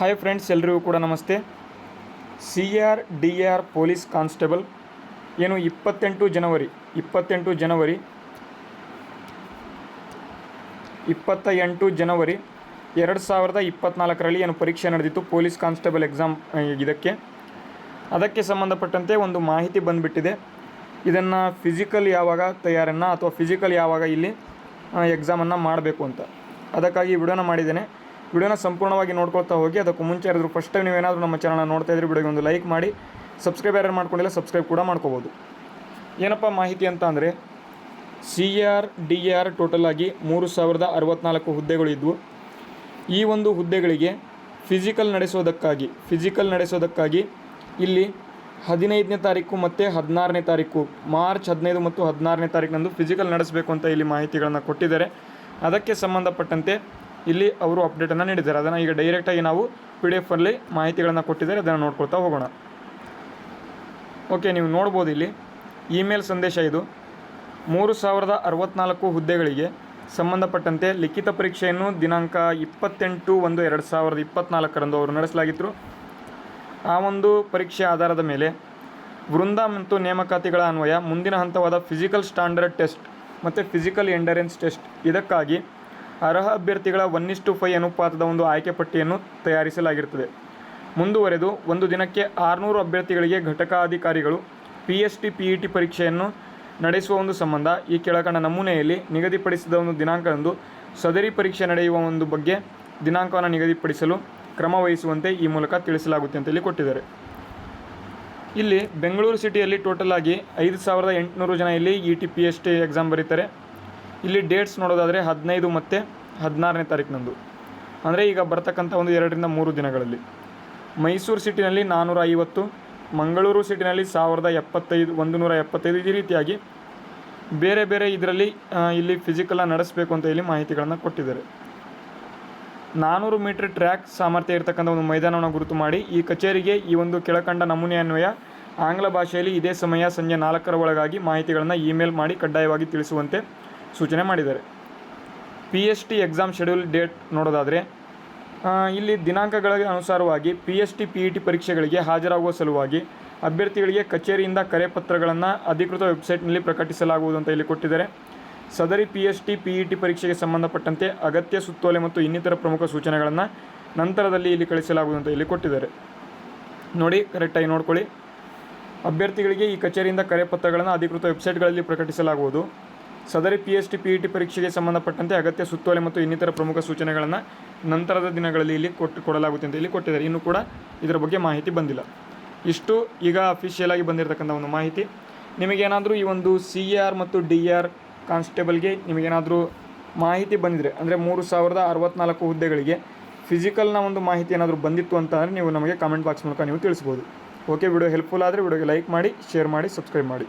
Hi friends, ಎಲ್ರಿಗೂ ಕೂಡ ನಮಸ್ತೆ. C R D R police constable ಏನು 28 ಜನವರಿ 2024ರಲ್ಲಿ ಏನು ಪರೀಕ್ಷೆ ನಡೆದಿತ್ತು ಪೊಲೀಸ್ ಕಾನ್ಸ್ಟೇಬಲ್ ಎಕ್ಸಾಮ್. ಅದಕ್ಕೆ ಸಂಬಂಧಪಟ್ಟಂತೆ ಒಂದು ಮಾಹಿತಿ ಬಂದುಬಿಟ್ಟಿದೆ. ಇದನ್ನು ಫಿಸಿಕಲ್ ಯಾವಾಗ ತಯಾರನ್ನು ಅಥವಾ ಫಿಸಿಕಲ್ ಯಾವಾಗ ಇಲ್ಲಿ ಎಕ್ಸಾಮನ್ನು ಮಾಡಬೇಕು ಅಂತ, ಅದಕ್ಕಾಗಿ ವಿಡಿಯೋನ ಮಾಡಿದ್ದೇನೆ. ವಿಡಿಯೋನ ಸಂಪೂರ್ಣವಾಗಿ ನೋಡ್ಕೊಳ್ತಾ ಹೋಗಿ. ಅದಕ್ಕೂ ಮುಂಚೆ ಯಾರಾದರೂ ಫಸ್ಟ್ ಟೈಮ್ ನೀವೇನಾದರೂ ನಮ್ಮ ಚಾನಲ್ನ ನೋಡ್ತಾ ಇದ್ರೆ ವಿಡಿಯೋಗೆ ಒಂದು ಲೈಕ್ ಮಾಡಿ, ಸಬ್ಸ್ಕ್ರೈಬ್ ಯಾರು ಮಾಡ್ಕೊಂಡಿಲ್ಲ ಸಬ್ಸ್ಕ್ರೈಬ್ ಕೂಡ ಮಾಡ್ಕೋಬೋದು. ಏನಪ್ಪ ಮಾಹಿತಿ ಅಂತ ಅಂದರೆ, C R D R total ಆಗಿ 3064 ಹುದ್ದೆಗಳು ಇದ್ವು. ಈ ಒಂದು ಹುದ್ದೆಗಳಿಗೆ ಫಿಸಿಕಲ್ ನಡೆಸೋದಕ್ಕಾಗಿ ಇಲ್ಲಿ 15ನೇ ತಾರೀಕು ಮತ್ತು 16ನೇ ತಾರೀಕು, ಮಾರ್ಚ್ 15 ಮತ್ತು 16ನೇ ತಾರೀಕಿನಂದು ಫಿಸಿಕಲ್ ನಡೆಸಬೇಕು ಅಂತ ಇಲ್ಲಿ ಮಾಹಿತಿಗಳನ್ನು ಕೊಟ್ಟಿದ್ದಾರೆ. ಅದಕ್ಕೆ ಸಂಬಂಧಪಟ್ಟಂತೆ ಇಲ್ಲಿ ಅವರು ಅಪ್ಡೇಟನ್ನು ನೀಡಿದ್ದಾರೆ. ಅದನ್ನು ಈಗ ಡೈರೆಕ್ಟಾಗಿ ನಾವು PDF ಅಲ್ಲಿ ಮಾಹಿತಿಗಳನ್ನು ಕೊಟ್ಟಿದ್ದಾರೆ, ಅದನ್ನು ನೋಡ್ಕೊಳ್ತಾ ಹೋಗೋಣ. ಓಕೆ, ನೀವು ನೋಡ್ಬೋದು ಇಲ್ಲಿ ಇಮೇಲ್ ಸಂದೇಶ. ಇದು 3064 ಹುದ್ದೆಗಳಿಗೆ ಸಂಬಂಧಪಟ್ಟಂತೆ ಲಿಖಿತ ಪರೀಕ್ಷೆಯನ್ನು ದಿನಾಂಕ 28/1/2024 ಅವರು ನಡೆಸಲಾಗಿತ್ತು. ಆ ಒಂದು ಪರೀಕ್ಷೆ ಆಧಾರದ ಮೇಲೆ ವೃಂದ ಮತ್ತು ನೇಮಕಾತಿಗಳ ಅನ್ವಯ ಮುಂದಿನ ಹಂತವಾದ ಫಿಸಿಕಲ್ ಸ್ಟ್ಯಾಂಡರ್ಡ್ ಟೆಸ್ಟ್ ಮತ್ತು ಫಿಸಿಕಲ್ ಎಂಡರೆನ್ಸ್ ಟೆಸ್ಟ್, ಇದಕ್ಕಾಗಿ ಅರ್ಹ ಅಭ್ಯರ್ಥಿಗಳ 1:5 ಅನುಪಾತದ ಒಂದು ಆಯ್ಕೆ ಪಟ್ಟಿಯನ್ನು ತಯಾರಿಸಲಾಗಿರುತ್ತದೆ. ಮುಂದುವರೆದು ಒಂದು ದಿನಕ್ಕೆ 600 ಅಭ್ಯರ್ಥಿಗಳಿಗೆ ಘಟಕಾಧಿಕಾರಿಗಳು PST PET ಪರೀಕ್ಷೆಯನ್ನು ನಡೆಸುವ ಒಂದು ಸಂಬಂಧ ಈ ಕೆಳಕಂಡ ನಮೂನೆಯಲ್ಲಿ ನಿಗದಿಪಡಿಸಿದ ಒಂದು ದಿನಾಂಕದಂದು ಸದರಿ ಪರೀಕ್ಷೆ ನಡೆಯುವ ಒಂದು ಬಗ್ಗೆ ದಿನಾಂಕವನ್ನು ನಿಗದಿಪಡಿಸಲು ಕ್ರಮ ವಹಿಸುವಂತೆ ಈ ಮೂಲಕ ತಿಳಿಸಲಾಗುತ್ತೆ ಅಂತ ಇಲ್ಲಿ ಕೊಟ್ಟಿದ್ದಾರೆ. ಇಲ್ಲಿ ಬೆಂಗಳೂರು ಸಿಟಿಯಲ್ಲಿ ಟೋಟಲ್ ಆಗಿ 5800 ಜನ ಇಲ್ಲಿ ET PST ಎಕ್ಸಾಮ್ ಬರೀತಾರೆ. ಇಲ್ಲಿ ಡೇಟ್ಸ್ ನೋಡೋದಾದರೆ 15 ಮತ್ತು 16ನೇ ತಾರೀಕಿನಂದು, ಅಂದರೆ ಈಗ ಬರ್ತಕ್ಕಂಥ ಒಂದು 2-3 ದಿನಗಳಲ್ಲಿ. ಮೈಸೂರು ಸಿಟಿನಲ್ಲಿ 450, ಮಂಗಳೂರು ಸಿಟಿನಲ್ಲಿ 175 ಈ ರೀತಿಯಾಗಿ ಬೇರೆ ಬೇರೆ ಇದರಲ್ಲಿ ಇಲ್ಲಿ ಫಿಸಿಕಲ್ನ ನಡೆಸಬೇಕು ಅಂತ ಇಲ್ಲಿ ಮಾಹಿತಿಗಳನ್ನು ಕೊಟ್ಟಿದ್ದಾರೆ. 400 ಮೀಟರ್ ಟ್ರ್ಯಾಕ್ ಸಾಮರ್ಥ್ಯ ಇರತಕ್ಕಂಥ ಒಂದು ಮೈದಾನವನ್ನು ಗುರುತು ಮಾಡಿ ಈ ಕಚೇರಿಗೆ ಈ ಒಂದು ಕೆಳಕಂಡ ನಮೂನೆ ಅನ್ವಯ ಆಂಗ್ಲ ಭಾಷೆಯಲ್ಲಿ ಇದೇ ಸಮಯ ಸಂಜೆ 4ರ ಒಳಗಾಗಿ ಮಾಹಿತಿಗಳನ್ನು ಇಮೇಲ್ ಮಾಡಿ ಕಡ್ಡಾಯವಾಗಿ ತಿಳಿಸುವಂತೆ ಸೂಚನೆ ಮಾಡಿದ್ದಾರೆ. PST ಎಕ್ಸಾಮ್ ಶೆಡ್ಯೂಲ್ ಡೇಟ್ ನೋಡೋದಾದರೆ ಇಲ್ಲಿ ದಿನಾಂಕಗಳ ಅನುಸಾರವಾಗಿ PST PET ಪರೀಕ್ಷೆಗಳಿಗೆ ಹಾಜರಾಗುವ ಸಲುವಾಗಿ ಅಭ್ಯರ್ಥಿಗಳಿಗೆ ಕಚೇರಿಯಿಂದ ಕರೆಪತ್ರಗಳನ್ನು ಅಧಿಕೃತ ವೆಬ್ಸೈಟ್ನಲ್ಲಿ ಪ್ರಕಟಿಸಲಾಗುವುದು ಅಂತ ಇಲ್ಲಿ ಕೊಟ್ಟಿದ್ದಾರೆ. ಸದರಿ PST PET ಪರೀಕ್ಷೆಗೆ ಸಂಬಂಧಪಟ್ಟಂತೆ ಅಗತ್ಯ ಸುತ್ತೋಲೆ ಮತ್ತು ಇನ್ನಿತರ ಪ್ರಮುಖ ಸೂಚನೆಗಳನ್ನು ನಂತರದಲ್ಲಿ ಇಲ್ಲಿ ಕಳಿಸಲಾಗುವುದು ಅಂತ ಇಲ್ಲಿ ಕೊಟ್ಟಿದ್ದಾರೆ. ನೋಡಿ, ಕರೆಕ್ಟಾಗಿ ನೋಡ್ಕೊಳ್ಳಿ. ಅಭ್ಯರ್ಥಿಗಳಿಗೆ ಈ ಕಚೇರಿಯಿಂದ ಕರೆಪತ್ರಗಳನ್ನು ಅಧಿಕೃತ ವೆಬ್ಸೈಟ್ಗಳಲ್ಲಿ ಪ್ರಕಟಿಸಲಾಗುವುದು. ಸದರಿ PST PET ಪರೀಕ್ಷೆಗೆ ಸಂಬಂಧಪಟ್ಟಂತೆ ಅಗತ್ಯ ಸುತ್ತೋಲೆ ಮತ್ತು ಇನ್ನಿತರ ಪ್ರಮುಖ ಸೂಚನೆಗಳನ್ನು ನಂತರದ ದಿನಗಳಲ್ಲಿ ಇಲ್ಲಿ ಕೊಡಲಾಗುತ್ತೆ ಅಂತ ಇಲ್ಲಿ ಕೊಟ್ಟಿದ್ದಾರೆ. ಇನ್ನೂ ಕೂಡ ಇದರ ಬಗ್ಗೆ ಮಾಹಿತಿ ಬಂದಿಲ್ಲ. ಇಷ್ಟು ಈಗ ಅಫಿಷಿಯಲ್ ಆಗಿ ಬಂದಿರತಕ್ಕಂಥ ಒಂದು ಮಾಹಿತಿ. ನಿಮಗೇನಾದರೂ ಈ ಒಂದು CR ಮತ್ತು DR ಕಾನ್ಸ್ಟೇಬಲ್ಗೆ ನಿಮಗೇನಾದರೂ ಮಾಹಿತಿ ಬಂದಿದೆ ಅಂದರೆ 3064 ಹುದ್ದೆಗಳಿಗೆ ಫಿಸಿಕಲ್ನ ಒಂದು ಮಾಹಿತಿ ಏನಾದರೂ ಬಂದಿತ್ತು ಅಂತ ಅಂದರೆ ನೀವು ನಮಗೆ ಕಾಮೆಂಟ್ ಬಾಕ್ಸ್ ಮೂಲಕ ನೀವು ತಿಳಿಸ್ಬೋದು. ಓಕೆ, ವಿಡಿಯೋ ಹೆಲ್ಪ್ಫುಲ್ ಆದರೆ ವಿಡಿಯೋಗೆ ಲೈಕ್ ಮಾಡಿ, ಶೇರ್ ಮಾಡಿ, ಸಬ್ಸ್ಕ್ರೈಬ್ ಮಾಡಿ.